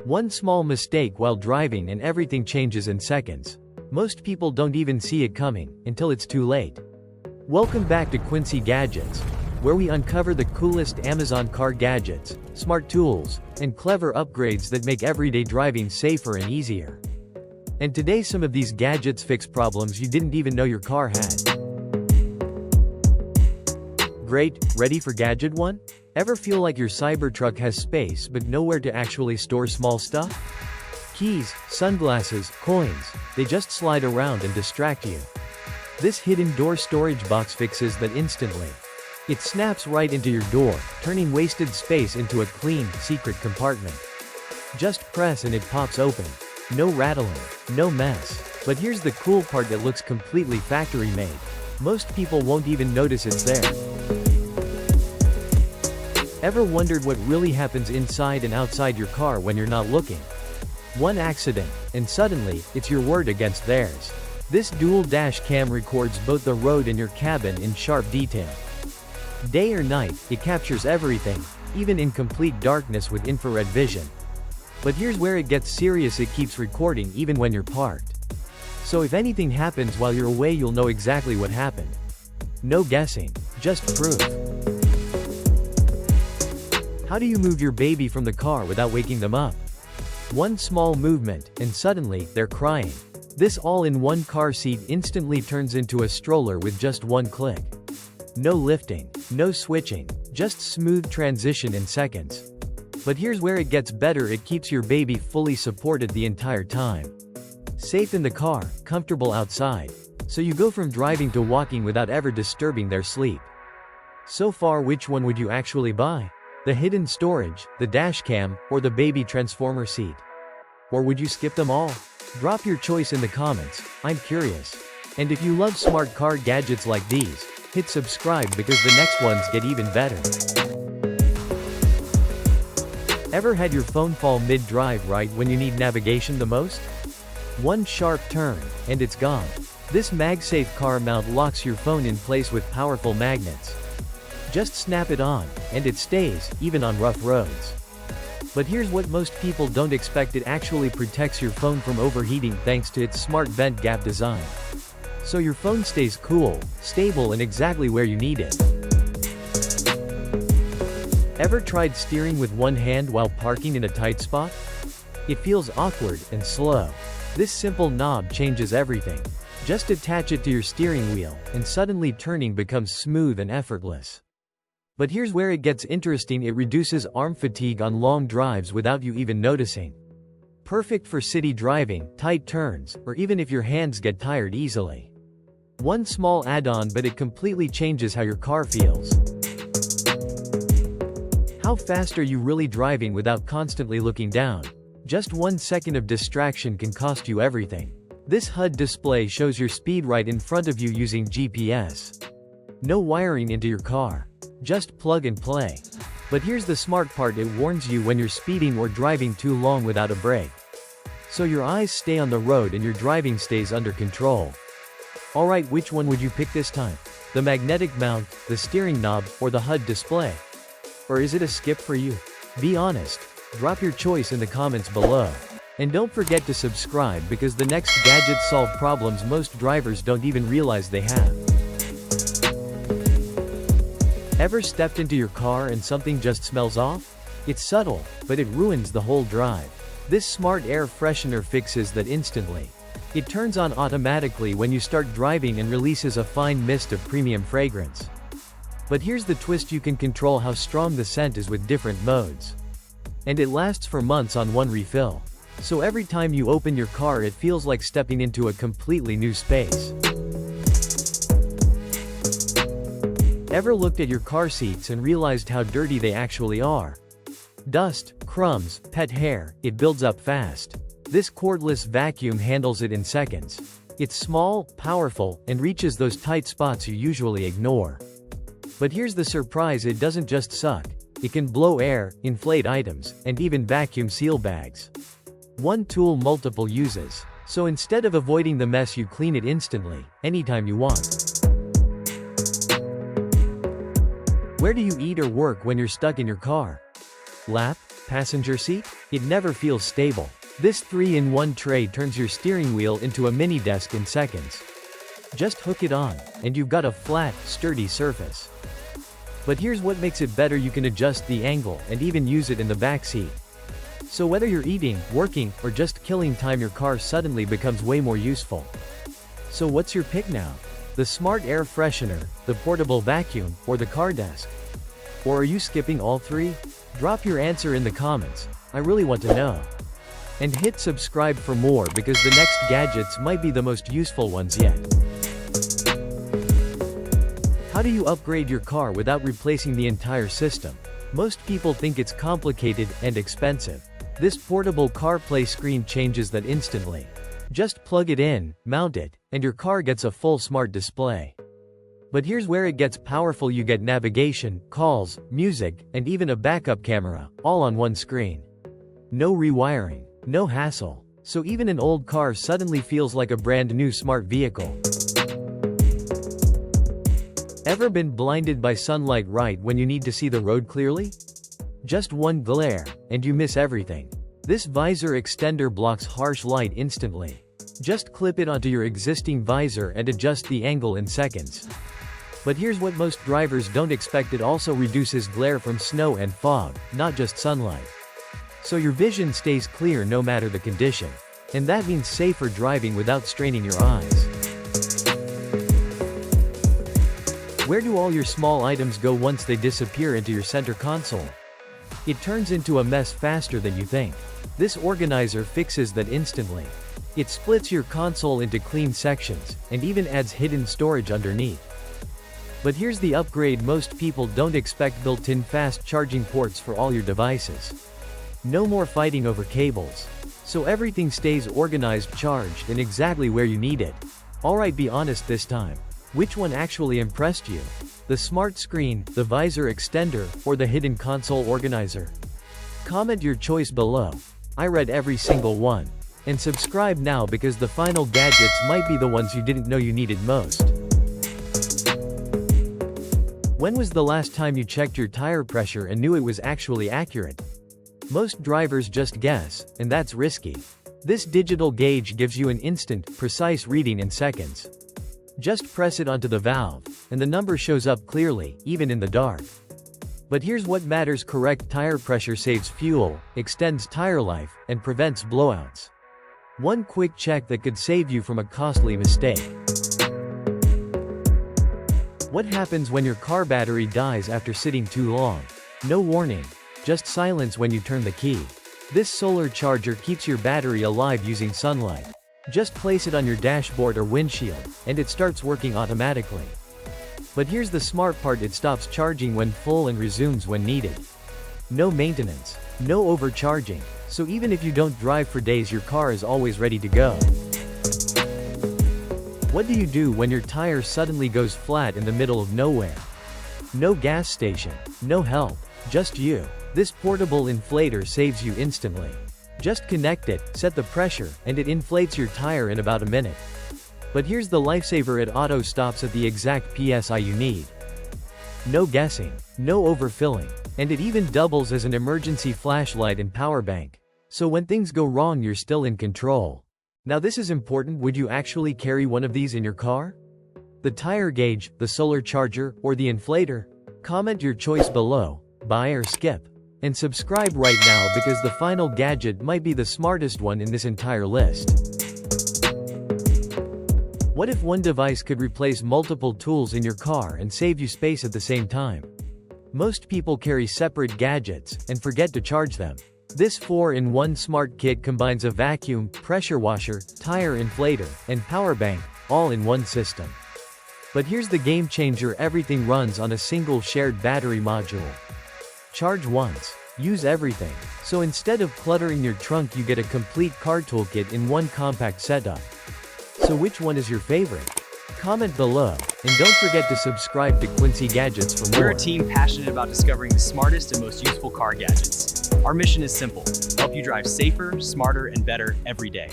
One small mistake while driving and everything changes in seconds. Most people don't even see it coming until it's too late. Welcome back to Quincy Gadgets, where we uncover the coolest Amazon car gadgets, smart tools, and clever upgrades that make everyday driving safer and easier. And today some of these gadgets fix problems you didn't even know your car had. Great, ready for Gadget 1? Ever feel like your Cybertruck has space but nowhere to actually store small stuff? Keys, sunglasses, coins, they just slide around and distract you. This hidden door storage box fixes that instantly. It snaps right into your door, turning wasted space into a clean, secret compartment. Just press and it pops open. No rattling, no mess. But here's the cool part that looks completely factory-made. Most people won't even notice it's there. Ever wondered what really happens inside and outside your car when you're not looking? One accident, and suddenly, it's your word against theirs. This dual dash cam records both the road and your cabin in sharp detail. Day or night, it captures everything, even in complete darkness with infrared vision. But here's where it gets serious: it keeps recording even when you're parked. So if anything happens while you're away, you'll know exactly what happened. No guessing, just proof. How do you move your baby from the car without waking them up? One small movement, and suddenly, they're crying. This all-in-one car seat instantly turns into a stroller with just one click. No lifting, no switching, just smooth transition in seconds. But here's where it gets better: it keeps your baby fully supported the entire time. Safe in the car, comfortable outside. So you go from driving to walking without ever disturbing their sleep. So far, which one would you actually buy? The hidden storage, the dashcam, or the baby transformer seat? Or would you skip them all? Drop your choice in the comments, I'm curious. And if you love smart car gadgets like these, hit subscribe because the next ones get even better. Ever had your phone fall mid-drive right when you need navigation the most? One sharp turn, and it's gone. This MagSafe car mount locks your phone in place with powerful magnets. Just snap it on, and it stays, even on rough roads. But here's what most people don't expect: it actually protects your phone from overheating thanks to its smart vent gap design. So your phone stays cool, stable, and exactly where you need it. Ever tried steering with one hand while parking in a tight spot? It feels awkward and slow. This simple knob changes everything. Just attach it to your steering wheel, and suddenly turning becomes smooth and effortless. But here's where it gets interesting: it reduces arm fatigue on long drives without you even noticing. Perfect for city driving, tight turns, or even if your hands get tired easily. One small add-on, but it completely changes how your car feels. How fast are you really driving without constantly looking down? Just 1 second of distraction can cost you everything. This HUD display shows your speed right in front of you using GPS. No wiring into your car. Just plug and play. But here's the smart part: it warns you when you're speeding or driving too long without a brake. So your eyes stay on the road and your driving stays under control. Alright, which one would you pick this time? The magnetic mount, the steering knob, or the HUD display? Or is it a skip for you? Be honest. Drop your choice in the comments below. And don't forget to subscribe because the next gadgets solve problems most drivers don't even realize they have. Ever stepped into your car and something just smells off? It's subtle, but it ruins the whole drive. This smart air freshener fixes that instantly. It turns on automatically when you start driving and releases a fine mist of premium fragrance. But here's the twist: you can control how strong the scent is with different modes. And it lasts for months on one refill. So every time you open your car, it feels like stepping into a completely new space. Ever looked at your car seats and realized how dirty they actually are? Dust, crumbs, pet hair, it builds up fast. This cordless vacuum handles it in seconds. It's small, powerful, and reaches those tight spots you usually ignore. But here's the surprise: it doesn't just suck. It can blow air, inflate items, and even vacuum seal bags. One tool, multiple uses. So instead of avoiding the mess, you clean it instantly, anytime you want. Where do you eat or work when you're stuck in your car? Lap? Passenger seat? It never feels stable. This 3-in-1 tray turns your steering wheel into a mini desk in seconds. Just hook it on, and you've got a flat, sturdy surface. But here's what makes it better: you can adjust the angle and even use it in the back seat. So whether you're eating, working, or just killing time, your car suddenly becomes way more useful. So what's your pick now? The smart air freshener, the portable vacuum, or the car desk? Or are you skipping all three? Drop your answer in the comments. I really want to know. And hit subscribe for more, because the next gadgets might be the most useful ones yet. How do you upgrade your car without replacing the entire system? Most people think it's complicated and expensive. This portable CarPlay screen changes that instantly. Just plug it in, mount it, and your car gets a full smart display. But here's where it gets powerful: you get navigation, calls, music, and even a backup camera, all on one screen. No rewiring, no hassle. So even an old car suddenly feels like a brand new smart vehicle. Ever been blinded by sunlight right when you need to see the road clearly? Just one glare, and you miss everything. This visor extender blocks harsh light instantly. Just clip it onto your existing visor and adjust the angle in seconds. But here's what most drivers don't expect: it also reduces glare from snow and fog, not just sunlight. So your vision stays clear no matter the condition. And that means safer driving without straining your eyes. Where do all your small items go once they disappear into your center console? It turns into a mess faster than you think. This organizer fixes that instantly. It splits your console into clean sections, and even adds hidden storage underneath. But here's the upgrade most people don't expect: built-in fast charging ports for all your devices. No more fighting over cables. So everything stays organized, charged, and exactly where you need it. Alright, be honest this time. Which one actually impressed you? The smart screen, the visor extender, or the hidden console organizer? Comment your choice below. I read every single one. And subscribe now, because the final gadgets might be the ones you didn't know you needed most. When was the last time you checked your tire pressure and knew it was actually accurate? Most drivers just guess, and that's risky. This digital gauge gives you an instant, precise reading in seconds. Just press it onto the valve, and the number shows up clearly, even in the dark. But here's what matters: correct tire pressure saves fuel, extends tire life, and prevents blowouts. One quick check that could save you from a costly mistake. What happens when your car battery dies after sitting too long? No warning. Just silence when you turn the key. This solar charger keeps your battery alive using sunlight. Just place it on your dashboard or windshield, and it starts working automatically. But here's the smart part: it stops charging when full and resumes when needed. No maintenance, no overcharging. So even if you don't drive for days, your car is always ready to go. What do you do when your tire suddenly goes flat in the middle of nowhere? No gas station, no help, just you. This portable inflator saves you instantly. Just connect it, set the pressure, and it inflates your tire in about a minute. But here's the lifesaver: it auto stops at the exact PSI you need. No guessing, no overfilling, and it even doubles as an emergency flashlight and power bank. So when things go wrong, you're still in control. Now this is important: would you actually carry one of these in your car? The tire gauge, the solar charger, or the inflator? Comment your choice below. Buy or skip. And subscribe right now, because the final gadget might be the smartest one in this entire list. What if one device could replace multiple tools in your car and save you space at the same time? Most people carry separate gadgets and forget to charge them. This 4-in-1 smart kit combines a vacuum, pressure washer, tire inflator, and power bank, all in one system. But here's the game changer: everything runs on a single shared battery module. Charge once, use everything. So instead of cluttering your trunk, you get a complete car toolkit in one compact setup. So which one is your favorite? Comment below, and don't forget to subscribe to Quincy Gadgets for more. We're a team passionate about discovering the smartest and most useful car gadgets. Our mission is simple: help you drive safer, smarter, and better every day.